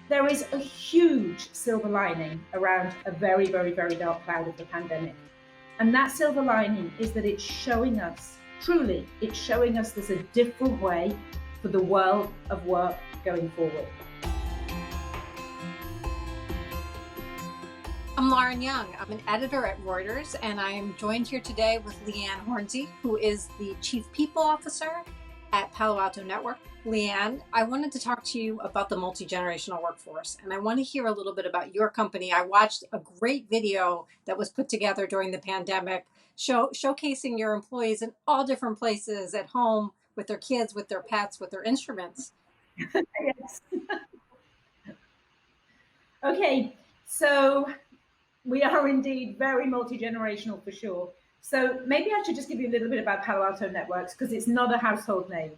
There is a huge silver lining around a very, very, very dark cloud of the pandemic. And that silver lining is that it's showing us, truly, it's showing us there's a different way for the world of work going forward. I'm Lauren Young. I'm an editor at Reuters, and I am joined here today with Leanne Hornsey, who is the Chief People Officer at Palo Alto Networks. Leanne, I wanted to talk to you about the multi-generational workforce, and I want to hear a little bit about your company. I watched a great video that was put together during the pandemic, showcasing your employees in all different places, at home, with their kids, with their pets, with their instruments. Yes. Okay, so we are indeed very multi-generational for sure. So maybe I should just give you a little bit about Palo Alto Networks, because it's not a household name,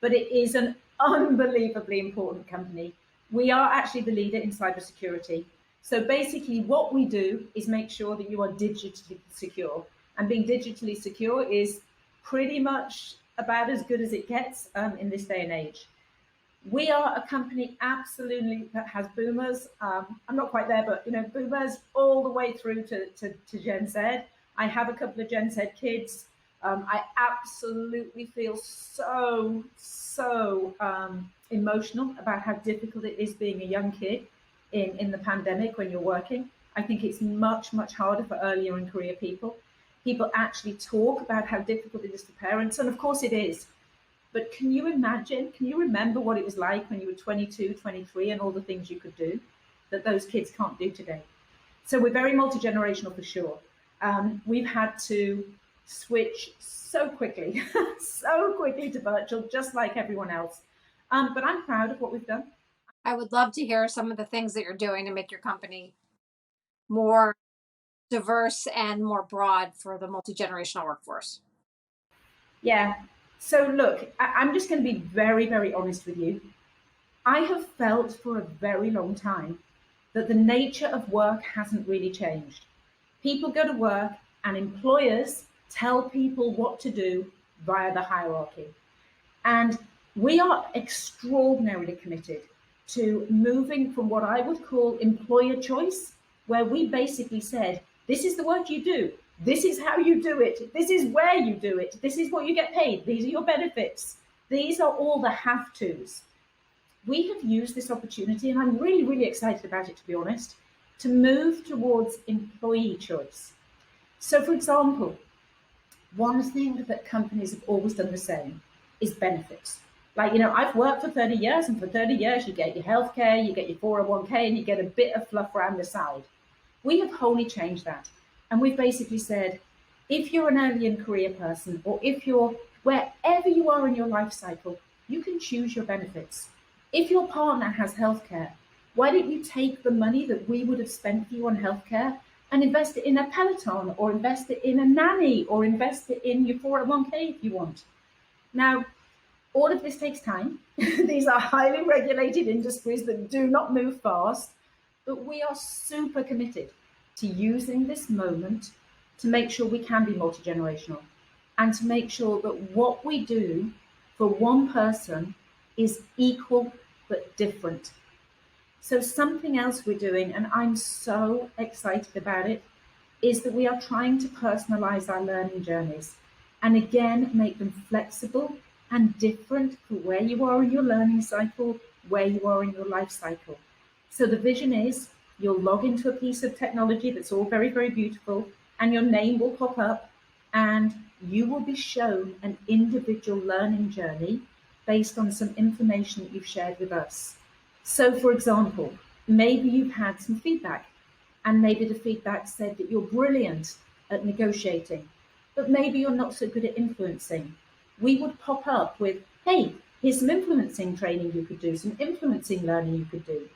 but it is an unbelievably important company. We are actually the leader in cybersecurity. So basically what we do is make sure that you are digitally secure. And being digitally secure is pretty much about as good as it gets in this day and age. We are a company absolutely that has boomers. I'm not quite there, but boomers all the way through to Gen Z. I have a couple of Gen Z kids. I absolutely feel so emotional about how difficult it is being a young kid in the pandemic when you're working. I think it's much harder for earlier in career people. People actually talk about how difficult it is for parents, and of course it is. But can you imagine, can you remember what it was like when you were 22, 23, and all the things you could do that those kids can't do today? So we're very multi-generational for sure. We've had to switch so quickly, so quickly to virtual, just like everyone else. But I'm proud of what we've done. I would love to hear some of the things that you're doing to make your company more diverse and more broad for the multi-generational workforce. Yeah. So look, I'm just going to be very honest with you. I have felt for a very long time that the nature of work hasn't really changed. People go to work and employers tell people what to do via the hierarchy. And we are extraordinarily committed to moving from what I would call employer choice, where we basically said, this is the work you do, this is how you do it, this is where you do it, this is what you get paid, these are your benefits, these are all the have tos. We have used this opportunity, and I'm really excited about it, to be honest, to move towards employee choice. So, for example, one thing that companies have always done the same is benefits. Like, I've worked for 30 years, and for 30 years, you get your healthcare, you get your 401k, and you get a bit of fluff around the side. We have wholly changed that. And we've basically said, if you're an early in career person, or if you're wherever you are in your life cycle, you can choose your benefits. If your partner has healthcare, why don't you take the money that we would have spent for you on healthcare and invest it in a Peloton, or invest it in a nanny, or invest it in your 401k if you want? Now, all of this takes time. These are highly regulated industries that do not move fast, but we are super committed to using this moment to make sure we can be multi-generational, and to make sure that what we do for one person is equal but different. So something else we're doing, and I'm so excited about it, is that we are trying to personalize our learning journeys, and again, make them flexible and different for where you are in your learning cycle, where you are in your life cycle. So the vision is you'll log into a piece of technology that's all very beautiful, and your name will pop up, and you will be shown an individual learning journey based on some information that you've shared with us. So, for example, maybe you've had some feedback, and maybe the feedback said that you're brilliant at negotiating, but maybe you're not so good at influencing. We would pop up with, hey, here's some influencing training you could do, some influencing learning you could do.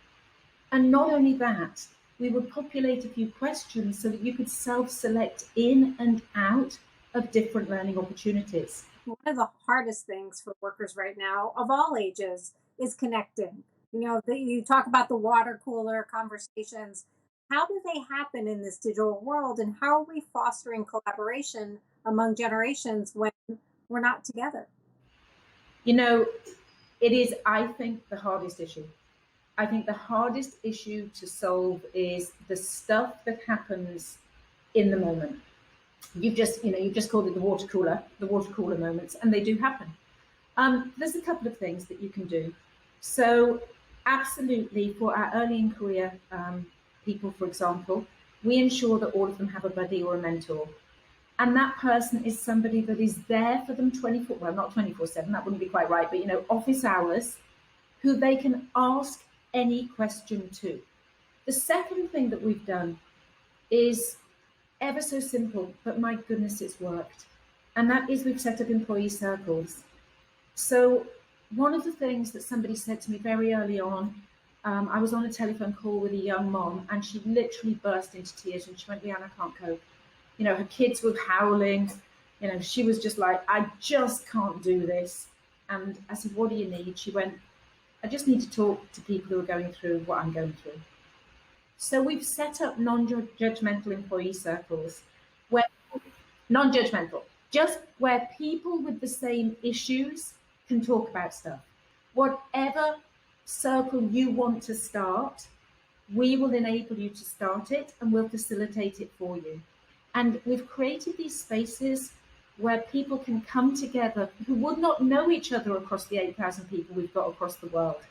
And not only that, we would populate a few questions so that you could self-select in and out of different learning opportunities. One of the hardest things for workers right now, of all ages, is connecting. You talk about the water cooler conversations. How do they happen in this digital world, and how are we fostering collaboration among generations when we're not together? It is, I think, the hardest issue. I think the hardest issue to solve is the stuff that happens in the moment. You've just called it the water cooler moments, and they do happen. There's a couple of things that you can do. So, absolutely, for our early in career people, for example, we ensure that all of them have a buddy or a mentor. And that person is somebody that is there for them 24, well, not 24/7, that wouldn't be quite right, but office hours, who they can ask any question to. The second thing that we've done is ever so simple, but my goodness, it's worked. And that is we've set up employee circles. So one of the things that somebody said to me very early on, I was on a telephone call with a young mom, and she literally burst into tears, and she went, "Leanne, I can't cope." Her kids were howling. She was just like, "I just can't do this." And I said, "What do you need?" She went, "I just need to talk to people who are going through what I'm going through." So we've set up non-judgmental employee circles, where non-judgmental, just where people with the same issues can talk about stuff. Whatever circle you want to start, we will enable you to start it, and we'll facilitate it for you. And we've created these spaces where people can come together who would not know each other across the 8,000 people we've got across the world,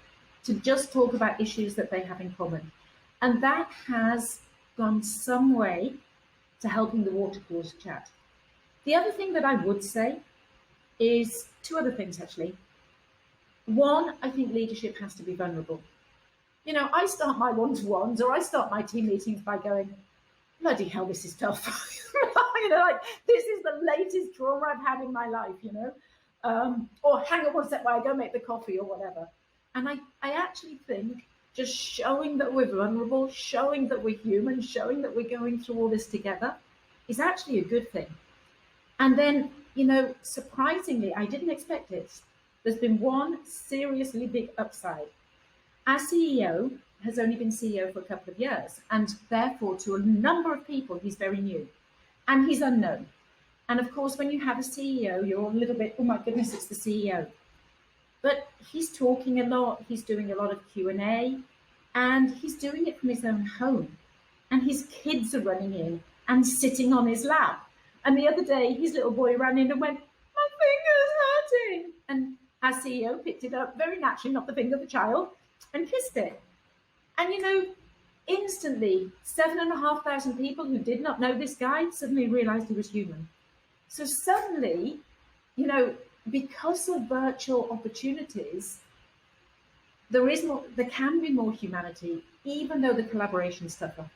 to just talk about issues that they have in common. And that has gone some way to helping the water cooler chat. The other thing that I would say is two other things, actually. One, I think leadership has to be vulnerable. I start my one-to-ones, or I start my team meetings by going, "Bloody hell, this is tough." This is the latest trauma I've had in my life, or hang on one sec while I go make the coffee or whatever. And I actually think just showing that we're vulnerable, showing that we're human, showing that we're going through all this together is actually a good thing. And then, surprisingly, I didn't expect it. There's been one seriously big upside. Our CEO has only been CEO for a couple of years, and therefore to a number of people, he's very new and he's unknown. And of course, when you have a CEO, you're a little bit, "Oh my goodness, it's the CEO." But he's talking a lot, he's doing a lot of Q&A, and he's doing it from his own home. And his kids are running in and sitting on his lap. And the other day, his little boy ran in and went, "My finger's hurting." And our CEO picked it up, very naturally, not the finger of the child, and kissed it. And instantly, 7,500 people who did not know this guy suddenly realized he was human. So suddenly, because of virtual opportunities, there can be more humanity, even though the collaboration's tougher.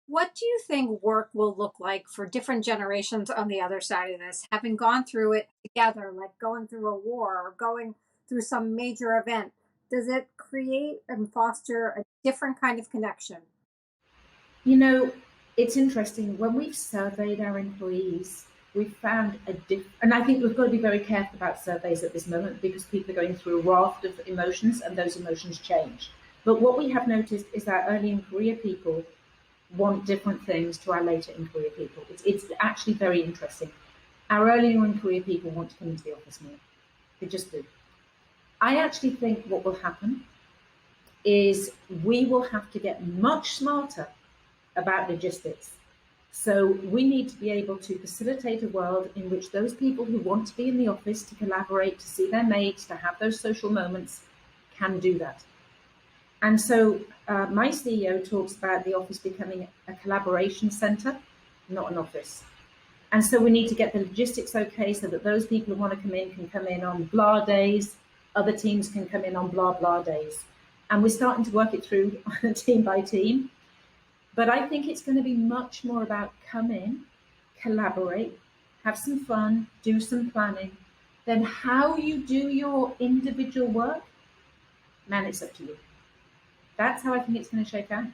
What do you think work will look like for different generations on the other side of this, having gone through it together, like going through a war or going through some major event? Does it create and foster a different kind of connection? It's interesting. When we've surveyed our employees, we've found and I think we've got to be very careful about surveys at this moment, because people are going through a raft of emotions, and those emotions change. But what we have noticed is that early in career people want different things to our later in career people. It's actually very interesting. Our early in career people want to come into the office more. They just do. I actually think what will happen is we will have to get much smarter about logistics. So we need to be able to facilitate a world in which those people who want to be in the office, to collaborate, to see their mates, to have those social moments, can do that. And so my CEO talks about the office becoming a collaboration center, not an office. And so we need to get the logistics okay, so that those people who want to come in can come in on blah days, other teams can come in on blah blah days. And we're starting to work it through team by team. But I think it's going to be much more about come in, collaborate, have some fun, do some planning. Then how you do your individual work, man, it's up to you. That's how I think it's going to shake out.